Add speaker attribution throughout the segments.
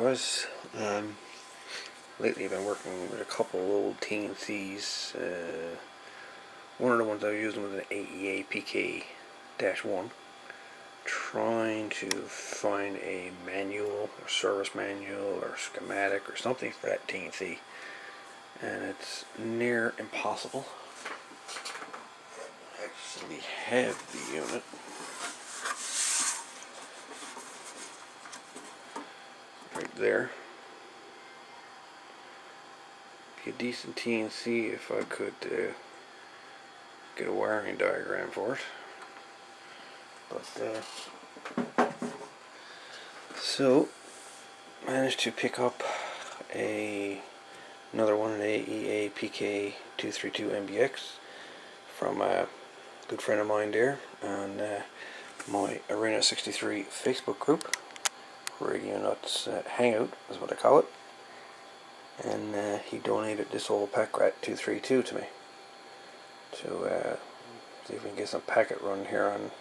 Speaker 1: guys. Lately I've been working with a couple old TNCs. One of the ones I was using was an AEA PK-1. Trying to find a manual or service manual or schematic or something for that TNC, and it's near impossible. I actually have the unit. Right there. Be a decent TNC if I could get a wiring diagram for it. But so managed to pick up another one, an AEA PK232mbx from a good friend of mine there on my Arena 63 Facebook group. Radio Nuts Hangout is what I call it. And he donated this old Packrat 232 to me to see if we can get some packet run here on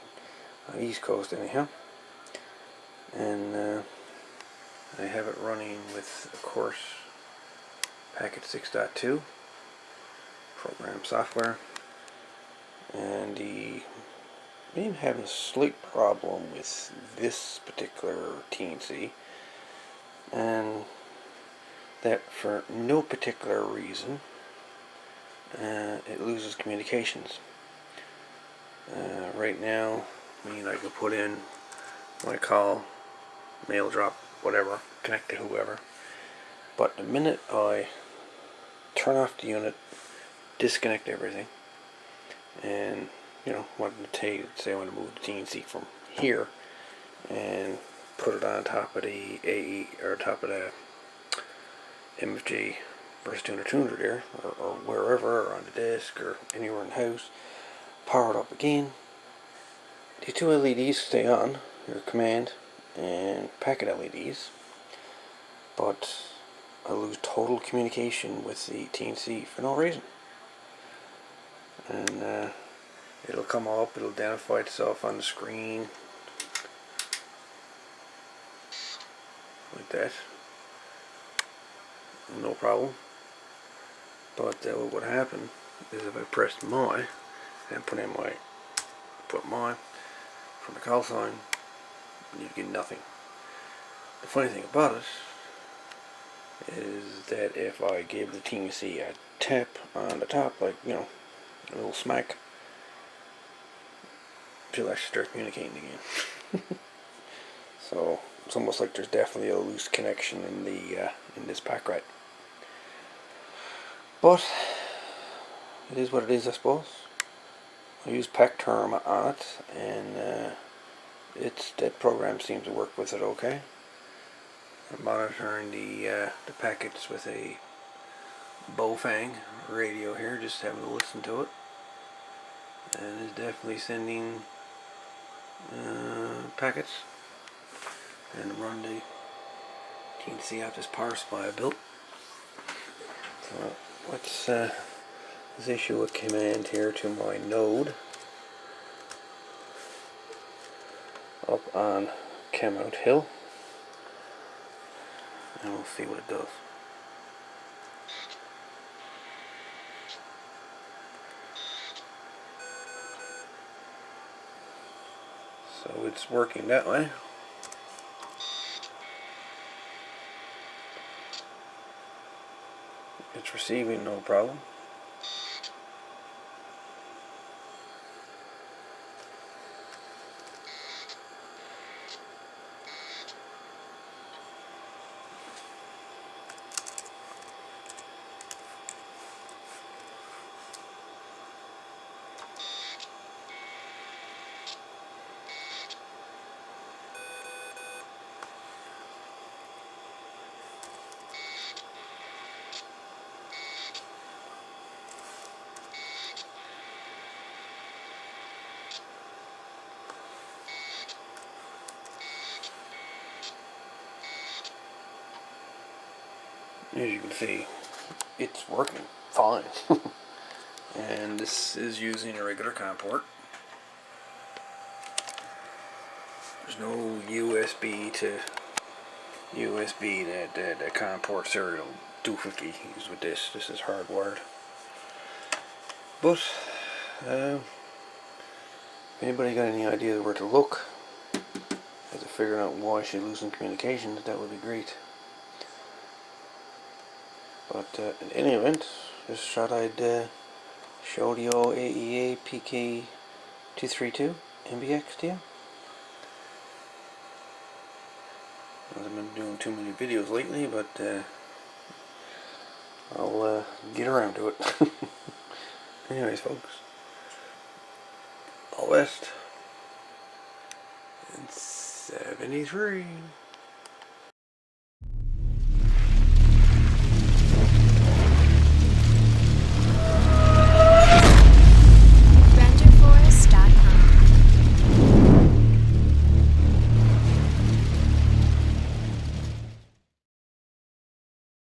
Speaker 1: the East Coast anyhow. And I have it running with, of course, packet 6.2 program software, and been having a slight problem with this particular TNC, and that for no particular reason it loses communications. Right now, I can put in my call, mail drop, whatever, connect to whoever, but the minute I turn off the unit, disconnect everything, and wanted to say I want to move the TNC from here and put it on top of the AE or top of the MFG versus tuner there, or wherever, or on the desk, or anywhere in the house, power it up again. The two LEDs stay on, your command and packet LEDs, but I lose total communication with the TNC for no reason. And it'll come up, it'll identify itself on the screen like that, no problem. But what would happen is if I pressed my and put my from the call sign, you'd get nothing. The funny thing about it is that if I give the TNC a tap on the top, like a little smack, she'll actually start communicating again. So it's almost like there's definitely a loose connection in this Packrat. But it is what it is, I suppose. I use PackTerm on it, and that program seems to work with it okay. I'm monitoring the packets with a Bofang radio here, just having to listen to it, and it's definitely sending packets. And run the TNC off this power supply I built. So let's issue a command here to my node up on Camount Hill, and we'll see what it does. So it's working that way. It's receiving no problem. As you can see, it's working fine. And this is using a regular COM port. There's no USB to USB, the COM port serial 250 used with this. This is hardwired. But if anybody got any idea where to look as to figuring out why she's losing communication, that would be great. But in any event, just thought I'd show the old AEA PK232mbx to you. I haven't been doing too many videos lately, but I'll get around to it. Anyways, folks, all the best. And 73.